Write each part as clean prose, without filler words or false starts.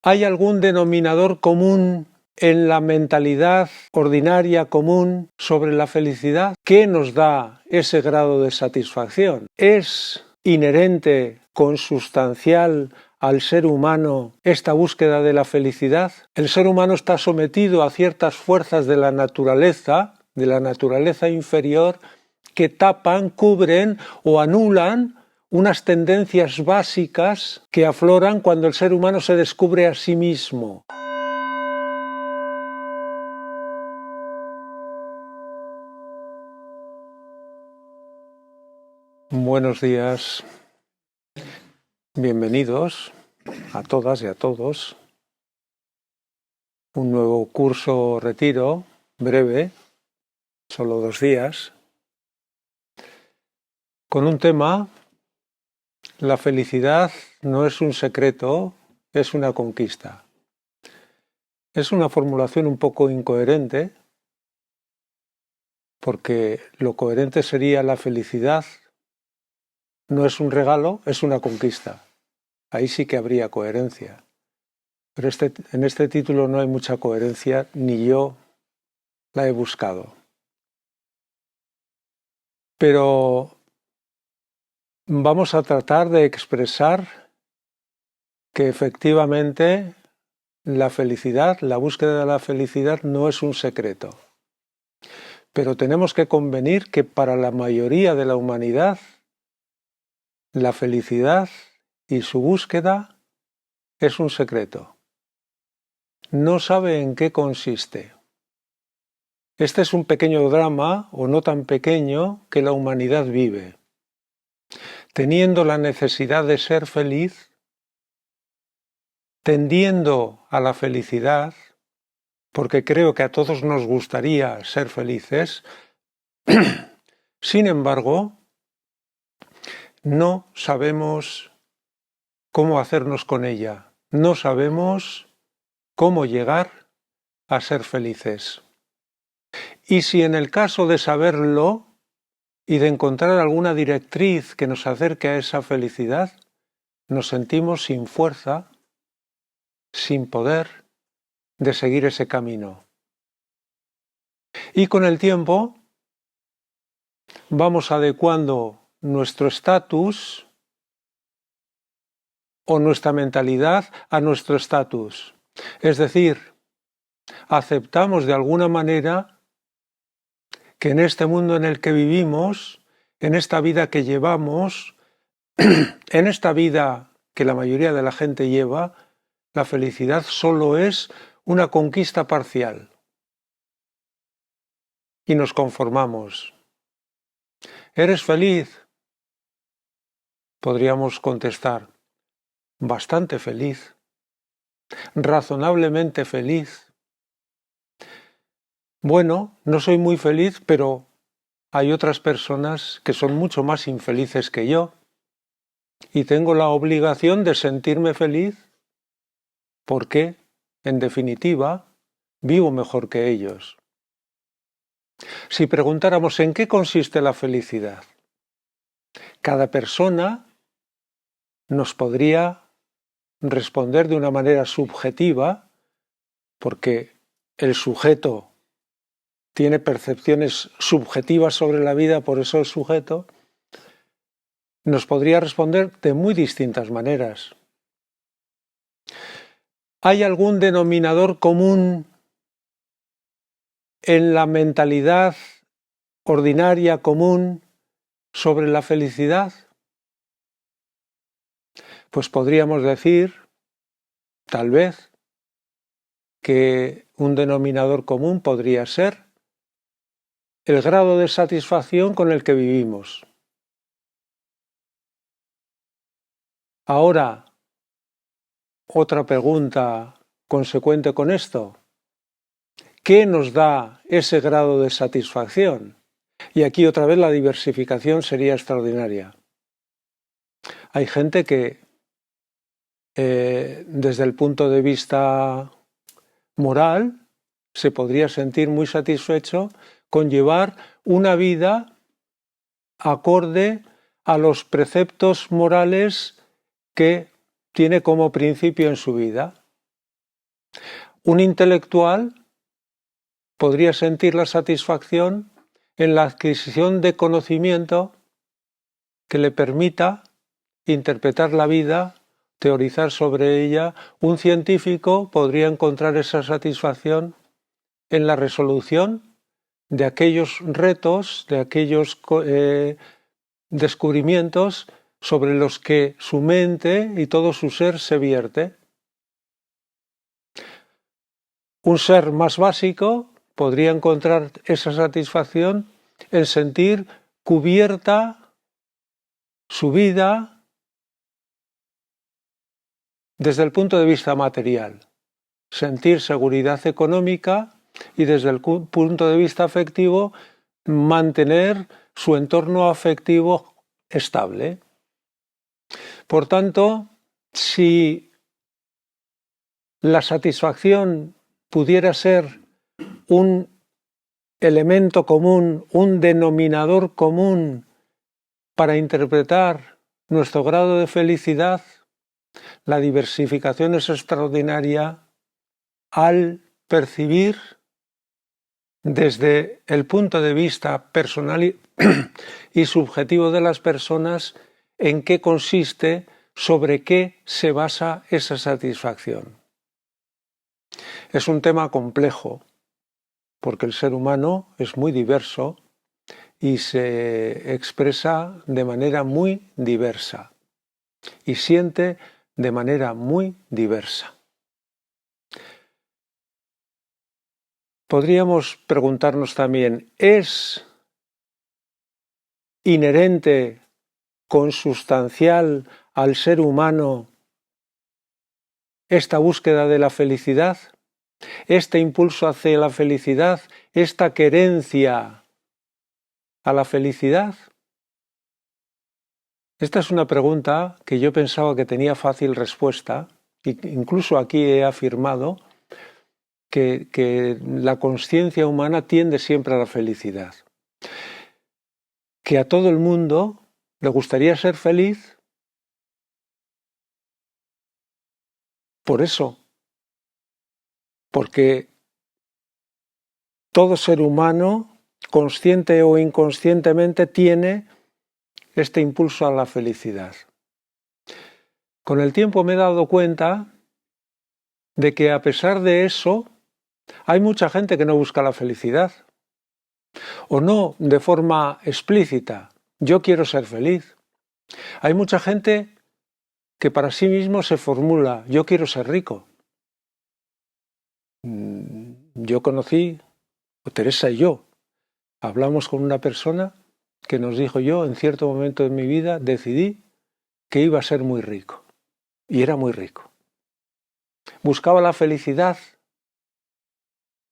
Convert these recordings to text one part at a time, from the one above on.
¿Hay algún denominador común en la mentalidad ordinaria común sobre la felicidad? ¿Qué nos da ese grado de satisfacción? ¿Es inherente, consustancial al ser humano esta búsqueda de la felicidad? El ser humano está sometido a ciertas fuerzas de la naturaleza inferior, que tapan, cubren o anulan unas tendencias básicas que afloran cuando el ser humano se descubre a sí mismo. Buenos días, bienvenidos a todas y a todos. Un nuevo curso retiro, breve, solo 2 días, con un tema: la felicidad no es un secreto, es una conquista. Es una formulación un poco incoherente, porque lo coherente sería: la felicidad no es un regalo, es una conquista. Ahí sí que habría coherencia. Pero en este título no hay mucha coherencia, ni yo la he buscado. Pero vamos a tratar de expresar que efectivamente la felicidad, la búsqueda de la felicidad no es un secreto. Pero tenemos que convenir que para la mayoría de la humanidad, la felicidad y su búsqueda es un secreto. No sabe en qué consiste. Este es un pequeño drama, o no tan pequeño, que la humanidad vive. Teniendo la necesidad de ser feliz, tendiendo a la felicidad, porque creo que a todos nos gustaría ser felices, sin embargo, no sabemos cómo hacernos con ella, no sabemos cómo llegar a ser felices. Y si en el caso de saberlo y de encontrar alguna directriz que nos acerque a esa felicidad, nos sentimos sin fuerza, sin poder de seguir ese camino. Y con el tiempo vamos adecuando nuestro estatus o nuestra mentalidad a nuestro estatus. Es decir, aceptamos de alguna manera que en este mundo en el que vivimos, en esta vida que llevamos, en esta vida que la mayoría de la gente lleva, la felicidad solo es una conquista parcial. Y nos conformamos. ¿Eres feliz? Podríamos contestar: bastante feliz, razonablemente feliz. Bueno, no soy muy feliz, pero hay otras personas que son mucho más infelices que yo, y tengo la obligación de sentirme feliz porque, en definitiva, vivo mejor que ellos. Si preguntáramos en qué consiste la felicidad, cada persona nos podría responder de una manera subjetiva, porque el sujeto tiene percepciones subjetivas sobre la vida, por eso es sujeto. Nos podría responder de muy distintas maneras. ¿Hay algún denominador común en la mentalidad ordinaria común sobre la felicidad? Pues podríamos decir, tal vez, que un denominador común podría ser el grado de satisfacción con el que vivimos. Ahora, otra pregunta consecuente con esto: ¿qué nos da ese grado de satisfacción? Y aquí otra vez la diversificación sería extraordinaria. Hay gente que, desde el punto de vista moral, se podría sentir muy satisfecho con llevar una vida acorde a los preceptos morales que tiene como principio en su vida. Un intelectual podría sentir la satisfacción en la adquisición de conocimiento que le permita interpretar la vida, teorizar sobre ella. Un científico podría encontrar esa satisfacción en la resolución de aquellos retos, de aquellos descubrimientos sobre los que su mente y todo su ser se vierte. Un ser más básico podría encontrar esa satisfacción en sentir cubierta su vida desde el punto de vista material, sentir seguridad económica y desde el punto de vista afectivo mantener su entorno afectivo estable. Por tanto, si la satisfacción pudiera ser un elemento común, un denominador común para interpretar nuestro grado de felicidad, la diversificación es extraordinaria al percibir desde el punto de vista personal y subjetivo de las personas en qué consiste, sobre qué se basa esa satisfacción. Es un tema complejo, porque el ser humano es muy diverso y se expresa de manera muy diversa y siente de manera muy diversa. Podríamos preguntarnos también, ¿es inherente, consustancial al ser humano esta búsqueda de la felicidad? ¿Este impulso hacia la felicidad? ¿Esta querencia a la felicidad? Esta es una pregunta que yo pensaba que tenía fácil respuesta, e incluso aquí he afirmado que la consciencia humana tiende siempre a la felicidad. Que a todo el mundo le gustaría ser feliz por eso, porque todo ser humano, consciente o inconscientemente, tiene este impulso a la felicidad. Con el tiempo me he dado cuenta de que a pesar de eso, hay mucha gente que no busca la felicidad, o no de forma explícita, yo quiero ser feliz. Hay mucha gente que para sí mismo se formula, yo quiero ser rico. Yo conocí, Teresa y yo, hablamos con una persona que nos dijo, yo en cierto momento de mi vida decidí que iba a ser muy rico, y era muy rico. Buscaba la felicidad.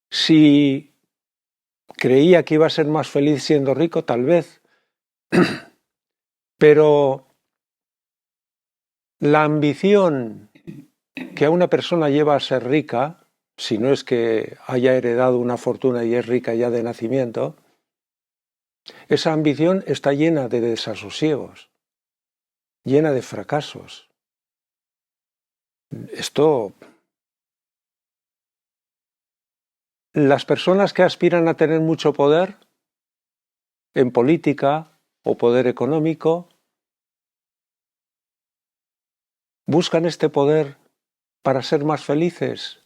Si creía que iba a ser más feliz siendo rico, tal vez. Pero la ambición que a una persona lleva a ser rica, si no es que haya heredado una fortuna y es rica ya de nacimiento, esa ambición está llena de desasosiegos, llena de fracasos. Las personas que aspiran a tener mucho poder en política o poder económico buscan este poder para ser más felices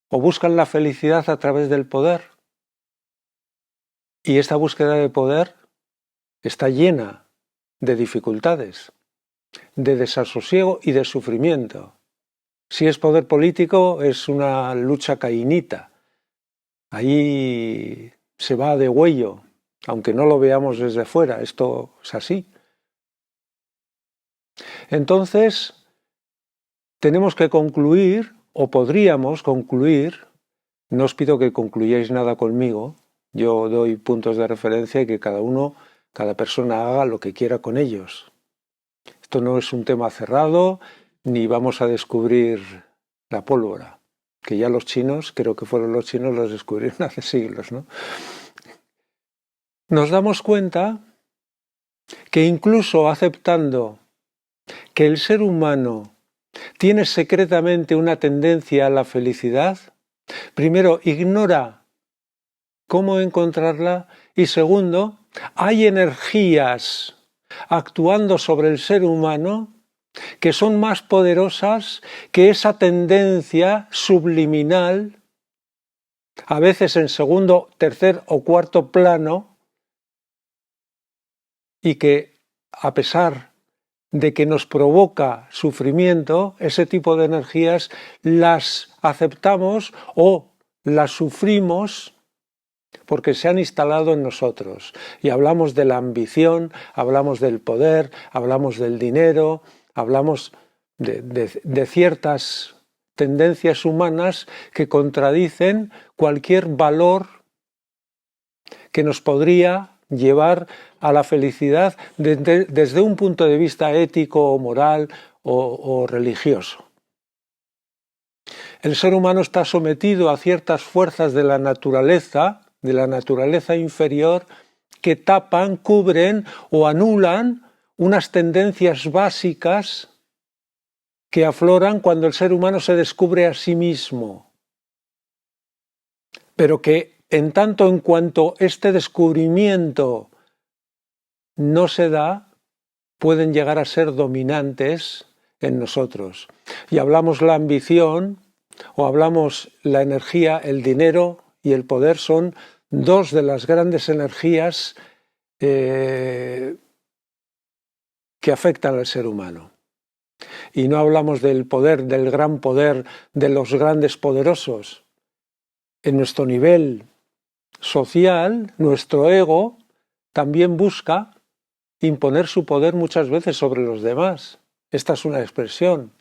o buscan la felicidad a través del poder. Y esta búsqueda de poder está llena de dificultades, de desasosiego y de sufrimiento. Si es poder político, es una lucha cainita. Ahí se va de huello, aunque no lo veamos desde fuera, esto es así. Entonces, tenemos que concluir, o podríamos concluir, no os pido que concluyáis nada conmigo, yo doy puntos de referencia y que cada persona haga lo que quiera con ellos. Esto no es un tema cerrado, ni vamos a descubrir la pólvora, que ya los chinos, creo que fueron los chinos, los descubrieron hace siglos, ¿no? Nos damos cuenta que incluso aceptando que el ser humano tiene secretamente una tendencia a la felicidad, Primero, ignora cómo encontrarla y segundo, hay energías actuando sobre el ser humano que son más poderosas que esa tendencia subliminal, a veces en segundo, tercer o cuarto plano, y que a pesar de que nos provoca sufrimiento, ese tipo de energías las aceptamos o las sufrimos porque se han instalado en nosotros. Y hablamos de la ambición, hablamos del poder, hablamos del dinero, hablamos de ciertas tendencias humanas que contradicen cualquier valor que nos podría llevar a la felicidad desde un punto de vista ético o moral o religioso. El ser humano está sometido a ciertas fuerzas de la naturaleza inferior, que tapan, cubren o anulan unas tendencias básicas que afloran cuando el ser humano se descubre a sí mismo, pero que en tanto en cuanto este descubrimiento no se da, pueden llegar a ser dominantes en nosotros. Y hablamos la ambición o hablamos la energía, el dinero y el poder son dos de las grandes energías que afectan al ser humano. Y no hablamos del poder, del gran poder, de los grandes poderosos. En nuestro nivel social, nuestro ego también busca imponer su poder muchas veces sobre los demás. Esta es una expresión.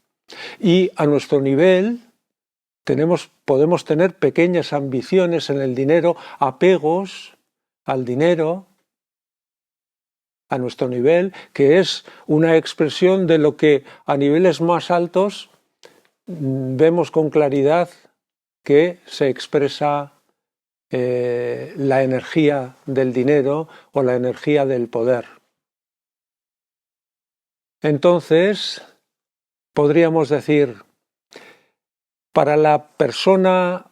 Y a nuestro nivel podemos tener pequeñas ambiciones en el dinero, apegos al dinero, a nuestro nivel, que es una expresión de lo que a niveles más altos vemos con claridad que se expresa la energía del dinero o la energía del poder. Entonces, podríamos decir, para la persona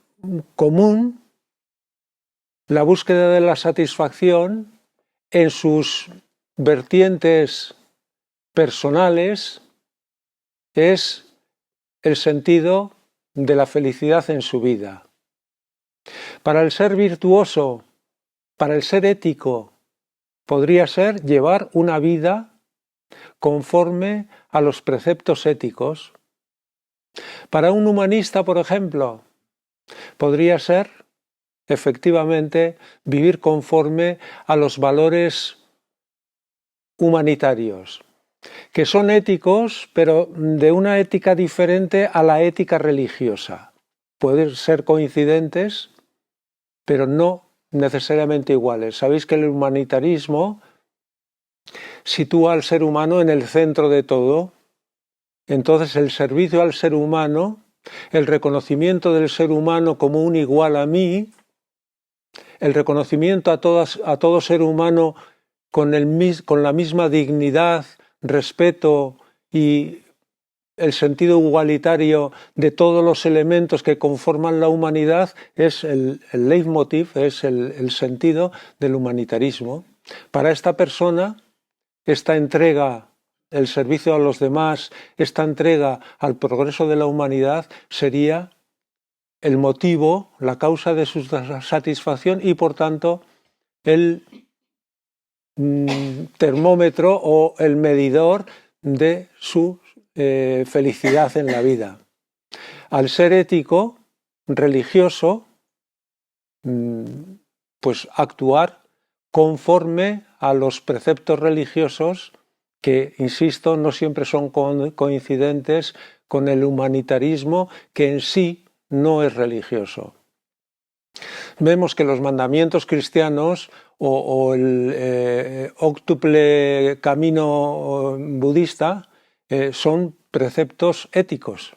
común, la búsqueda de la satisfacción en sus vertientes personales es el sentido de la felicidad en su vida. Para el ser virtuoso, para el ser ético, podría ser llevar una vida conforme a los preceptos éticos. Para un humanista, por ejemplo, podría ser, efectivamente, vivir conforme a los valores humanitarios, que son éticos, pero de una ética diferente a la ética religiosa. Pueden ser coincidentes, pero no necesariamente iguales. Sabéis que el humanitarismo sitúa al ser humano en el centro de todo. Entonces el servicio al ser humano, el reconocimiento del ser humano como un igual a mí, el reconocimiento a todo ser humano con la misma dignidad, respeto y el sentido igualitario de todos los elementos que conforman la humanidad es el leitmotiv, es el sentido del humanitarismo. Para esta persona, esta entrega, el servicio a los demás, esta entrega al progreso de la humanidad sería el motivo, la causa de su satisfacción y por tanto el termómetro o el medidor de su felicidad en la vida. Al ser ético, religioso, pues actuar conforme a los preceptos religiosos que, insisto, no siempre son coincidentes con el humanitarismo, que en sí no es religioso. Vemos que los mandamientos cristianos o el óctuple camino budista son preceptos éticos,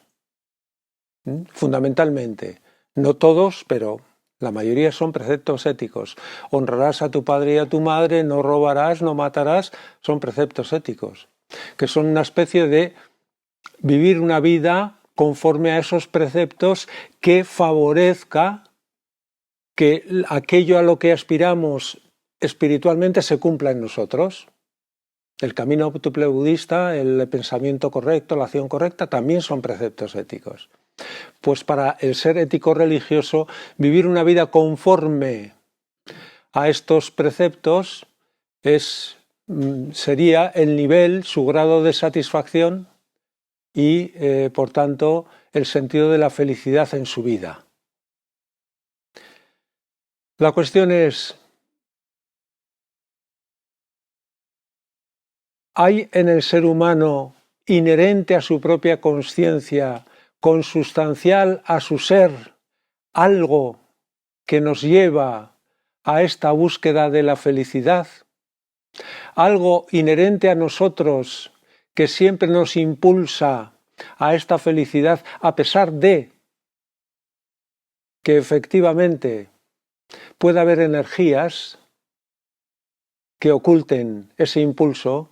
fundamentalmente. No todos, pero la mayoría son preceptos éticos. Honrarás a tu padre y a tu madre, no robarás, no matarás, son preceptos éticos, que son una especie de vivir una vida conforme a esos preceptos que favorezca que aquello a lo que aspiramos espiritualmente se cumpla en nosotros. El camino octuple budista, el pensamiento correcto, la acción correcta, también son preceptos éticos. Pues para el ser ético religioso, vivir una vida conforme a estos preceptos sería el nivel, su grado de satisfacción y, por tanto, el sentido de la felicidad en su vida. La cuestión es, ¿hay en el ser humano, inherente a su propia conciencia, consustancial a su ser, algo que nos lleva a esta búsqueda de la felicidad? Algo inherente a nosotros que siempre nos impulsa a esta felicidad, a pesar de que efectivamente puede haber energías que oculten ese impulso,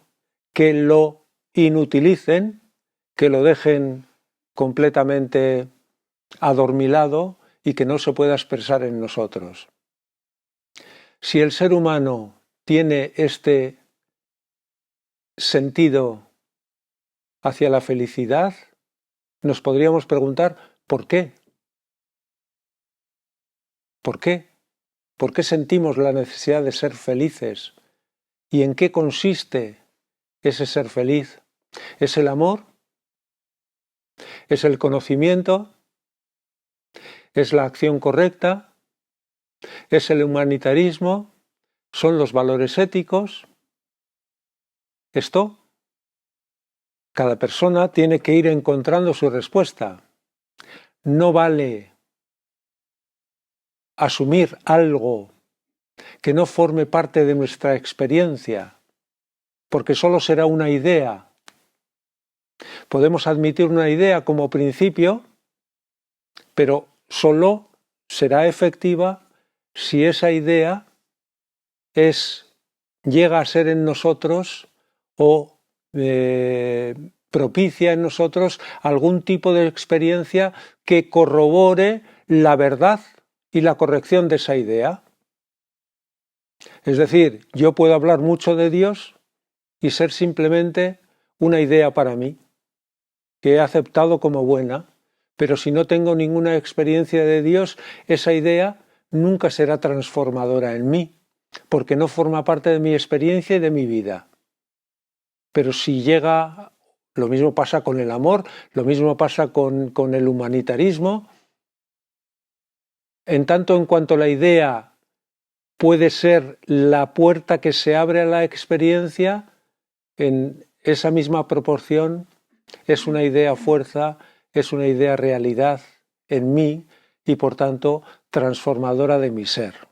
que lo inutilicen, que lo dejen completamente adormilado y que no se pueda expresar en nosotros. Si el ser humano tiene este sentido hacia la felicidad, nos podríamos preguntar ¿por qué? ¿Por qué? ¿Por qué sentimos la necesidad de ser felices? ¿Y en qué consiste ese ser feliz? ¿Es el amor? ¿Es el conocimiento? ¿Es la acción correcta? ¿Es el humanitarismo? ¿Son los valores éticos? Esto, cada persona tiene que ir encontrando su respuesta. No vale asumir algo que no forme parte de nuestra experiencia, porque solo será una idea. Podemos admitir una idea como principio, pero solo será efectiva si esa idea llega a ser en nosotros o propicia en nosotros algún tipo de experiencia que corrobore la verdad y la corrección de esa idea. Es decir, yo puedo hablar mucho de Dios y ser simplemente una idea para mí, que he aceptado como buena, pero si no tengo ninguna experiencia de Dios, esa idea nunca será transformadora en mí, porque no forma parte de mi experiencia y de mi vida. Pero si llega, lo mismo pasa con el amor, lo mismo pasa con el humanitarismo, en tanto en cuanto la idea puede ser la puerta que se abre a la experiencia, en esa misma proporción es una idea fuerza, es una idea realidad en mí y por tanto transformadora de mi ser.